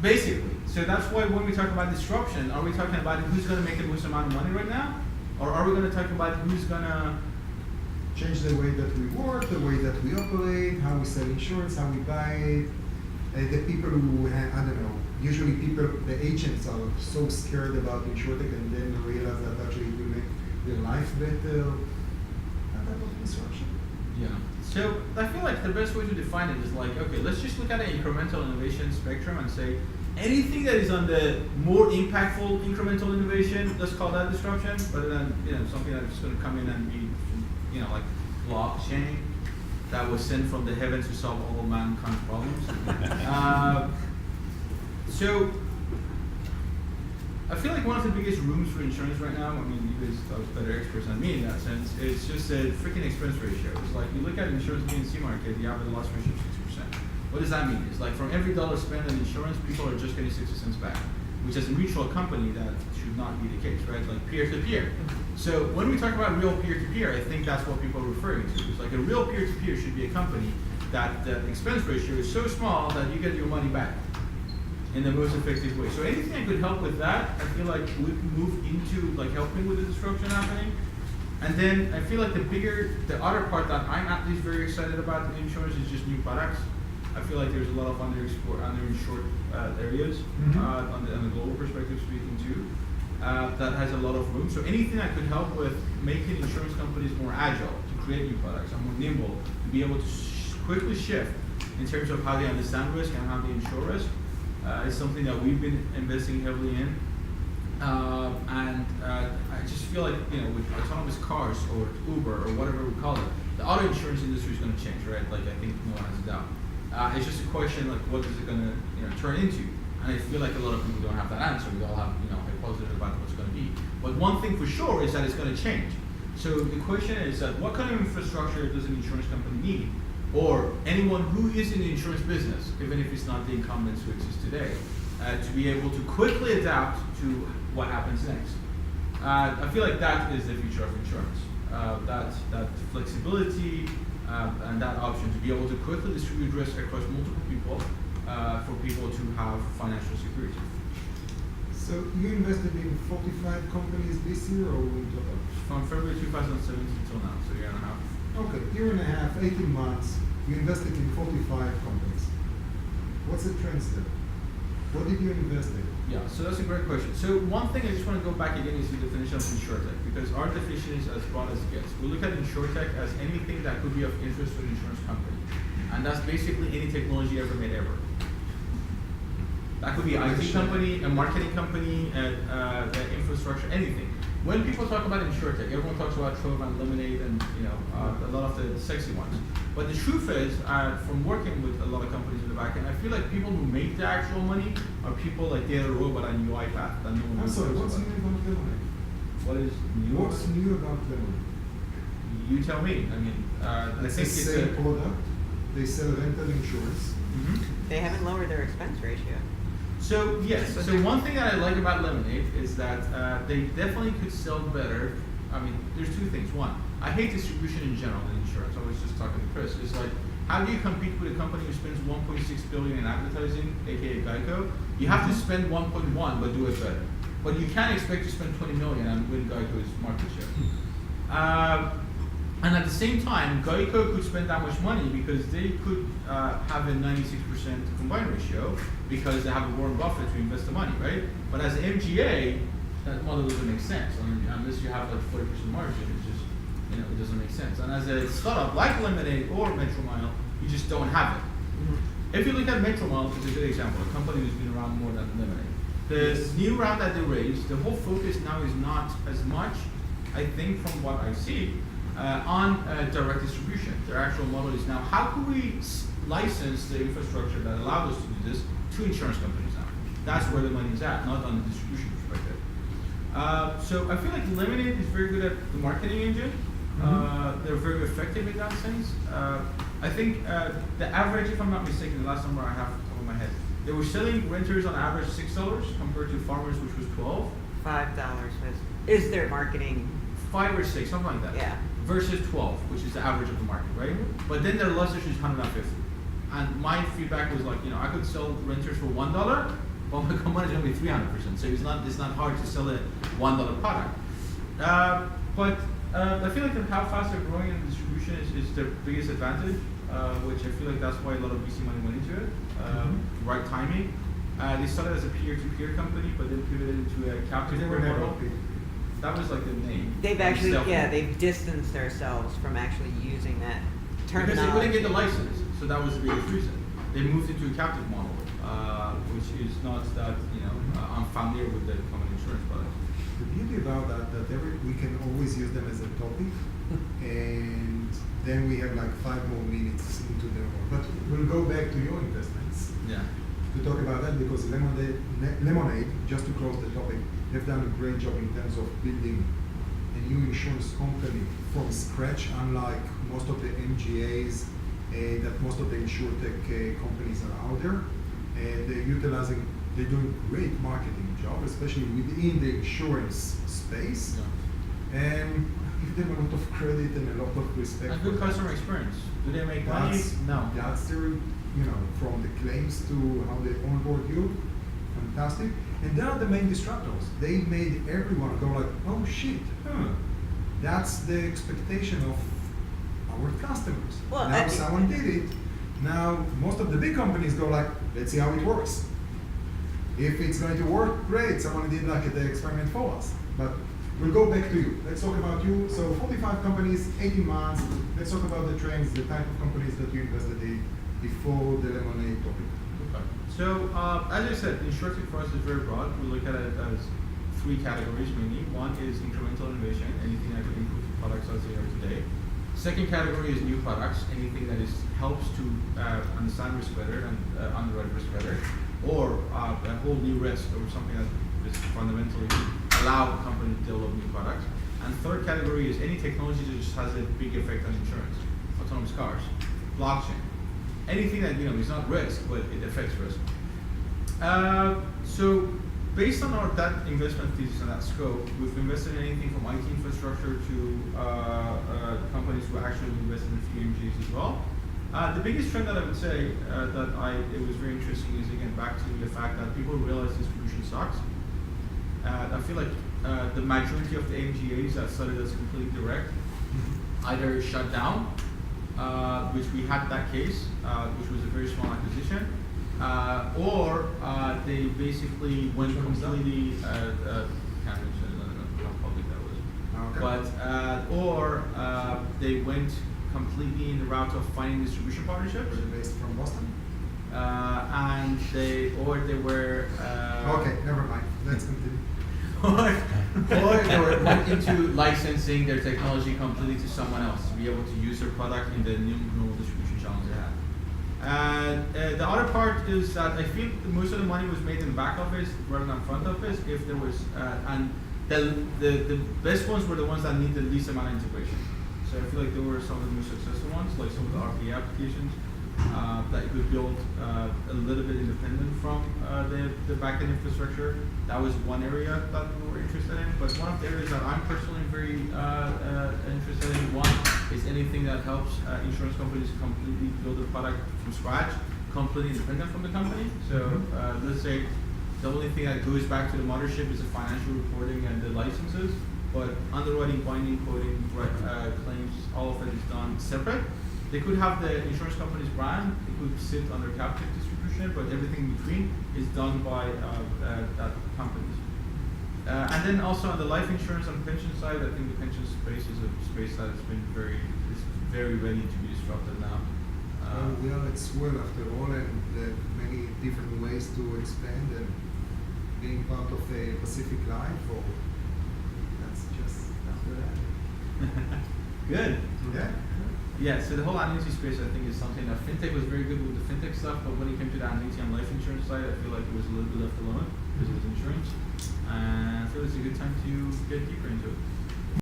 Basically. So that's why when we talk about disruption, are we talking about who's going to make the most amount of money right now? Or are we going to talk about who's going to change the way that we work, the way that we operate, how we sell insurance, how we buy it? The people who have, I don't know, usually people, the agents are so scared about InsurTech and then they realize that actually it will make their life better. That type of disruption. Yeah. So I feel like the best way to define it is like, okay, let's just look at an incremental innovation spectrum and say anything that is on the more impactful incremental innovation, let's call that disruption, rather than something that's going to come in and be, like blockchain that was sent from the heavens to solve all of mankind's problems. So I feel like one of the biggest rooms for insurance right now, I mean, you guys are better experts than me in that sense, it's just a freaking expense ratio. It's like you look at insurance P&C market, the average loss ratio is 60%. What does that mean? It's like from every dollar spent on insurance, people are just getting 60 cents back, which as a mutual company, that should not be the case, right? Like peer-to-peer. So when we talk about real peer-to-peer, I think that's what people are referring to. It's like a real peer-to-peer should be a company that the expense ratio is so small that you get your money back in the most effective way. So anything that could help with that, I feel like we can move into like helping with the disruption happening. And then I feel like the other part that I'm at least very excited about in insurance is just new products. I feel like there's a lot of underinsured areas on the global perspective speaking too. That has a lot of room. So anything that could help with making insurance companies more agile to create new products and more nimble, to be able to quickly shift in terms of how they understand risk and how they insure risk, is something that we've been investing heavily in. And I just feel like, with autonomous cars or Uber or whatever we call it, the auto insurance industry is going to change, right? Like I think no one has a doubt. It's just a question like what is it going to turn into? And I feel like a lot of people don't have that answer. We all have hypotheses about what's going to be. But one thing for sure is that it's going to change. So the question is that what kind of infrastructure does an insurance company need? Or anyone who is in the insurance business, even if it's not the incumbents who exist today, to be able to quickly adapt to what happens next. I feel like that is the future of insurance. That flexibility and that option to be able to quickly distribute risk across multiple people for people to have financial security. So you invested in 45 companies this year or in total? From February 2017 until now, so a year and a half. Okay, year and a half, 18 months, you invested in 45 companies. What's the trends there? What did you invest in? Yeah, so that's a great question. So one thing I just want to go back again is the definition of InsurTech, because our definition is as broad as it gets. We look at InsurTech as anything that could be of interest to an insurance company. And that's basically any technology ever made ever. That could be an IT company, a marketing company, an infrastructure, anything. When people talk about InsurTech, everyone talks about Trove and Lemonade and a lot of the sexy ones. But the truth is, from working with a lot of companies in the back end, I feel like people who make the actual money are people like Data Robot and UiPath that no one I'm sorry, what's new about Lemonade? What is new? What's new about Lemonade? You tell me. I mean, I it's think the it's same product. They sell rental insurance. They haven't lowered their expense ratio. So yes, so one thing that I like about Lemonade is that they definitely could sell better. I mean, there's two things. One, I hate distribution in general in insurance. I was just talking to Chris. It's like, how do you compete with a company who spends 1.6 billion in advertising, aka Geico? You have to spend 1.1, but do it better. But you can't expect to spend 20 million and win Geico's market share. And at the same time, Geico could spend that much money because they could have a 96% combined ratio because they have a Warren Buffett to invest the money, right? But as an MGA, that model doesn't make sense. I mean, unless you have like 40% margin, it's just, it doesn't make sense. And as a startup like Lemonade or Metromile, you just don't have it. If you look at Metromile, it's a good example, a company that's been around more than Lemonade. The new round that they raised, the whole focus now is not as much, I think from what I see, on direct distribution. Their actual model is now, how can we license the infrastructure that allowed us to do this to insurance companies now? That's where the money is at, not on the distribution perspective. So I feel like Lemonade is very good at the marketing engine. They're very effective in that sense. I think the average, if I'm not mistaken, the last number I have on my head, they were selling renters on average $6 compared to farmers, which was $12. $5 is their marketing. 5 or 6, something like that. Yeah. Versus 12, which is the average of the market, right? But then their loss ratio is 150. And my feedback was like, I could sell renters for $1, but my company is going to be 300%. So it's not hard to sell a $1 product. But I feel like how fast they're growing in distribution is their biggest advantage, which I feel like that's why a lot of VC money went into it. Right timing. They started as a peer-to-peer company, but then pivoted into a captive model. That was like the name. They've actually, they've distanced themselves from actually using that terminology. Because they wouldn't get the license, so that was the biggest reason. They moved into a captive model, which is not that, I'm familiar with the common insurance product. The beauty about that we can always use them as a topic, and then we have like 5 more minutes into the But we'll go back to your investments. Yeah. To talk about that, because Lemonade, just to close the topic, they've done a great job in terms of building a new insurance company from scratch, unlike most of the MGAs that most of the InsurTech companies are out there. They're doing great marketing job, especially within the insurance space. Yeah. And I give them a lot of credit and a lot of respect. And good customer experience. Do they make money? No. That's their, from the claims to how they onboard you, fantastic. And they are the main disruptors. They made everyone go like, oh shit, that's the expectation of our customers. Well, now someone did it. Now most of the big companies go like, let's see how it works. If it's going to work, great. Someone did like the experiment for us. But we'll go back to you. Let's talk about you. So 45 companies, 18 months. Let's talk about the trends, the type of companies that you invested in before the Lemonade topic. Okay. So as I said, InsurTech for us is very broad. We look at it as 3 categories mainly. One is incremental innovation, anything that could improve the products as they are today. Second category is new products, anything that helps to understand risk better and underwrite risk better, or a whole new risk or something that is fundamentally allow a company to develop new products. And third category is any technology that just has a big effect on insurance, autonomous cars, blockchain, anything that is not risk, but it affects risk. So based on that investment thesis and that scope, we've invested in anything from IT infrastructure to companies who actually invested in a few MGAs as well. The biggest trend that I would say it was very interesting is again back to the fact that people realize distribution sucks. I feel like the majority of the MGAs that started as completely direct either shut down, which we had that case, which was a very small acquisition, or they basically went completely. Can't mention how public that was, Okay. or they went completely in the route of finding distribution partnerships. Were they based from Boston? And they were. Okay, never mind. Let's continue. or they went into licensing their technology completely to someone else to be able to use their product in the new normal distribution channels they had. The other part is that I feel most of the money was made in back office rather than front office. If there was, and the best ones were the ones that need the least amount of integration. So I feel like there were some of the most successful ones, like some of the RPA applications that you could build a little bit independent from the backend infrastructure. That was one area that we were interested in. But one of the areas that I'm personally very interested in, one, is anything that helps insurance companies completely build a product from scratch, completely independent from the company. So let's say the only thing that goes back to the mothership is the financial reporting and the licenses. But underwriting, binding, coding, claims, all of it is done separate. They could have the insurance company's brand, it could sit under captive distribution, but everything in between is done by that companies. And then also on the life insurance and pension side, I think the pension space is a space that has been very ready to be disrupted now. Well, it's well after all, and there are many different ways to expand, and being part of a Pacific Life, or that's just after that. Good. Yeah. Yeah, so the whole annuity space I think is something that fintech was very good with the fintech stuff, but when it came to the annuity and life insurance side, I feel like it was a little bit left alone because it was insurance. And I feel it's a good time to get deeper into it.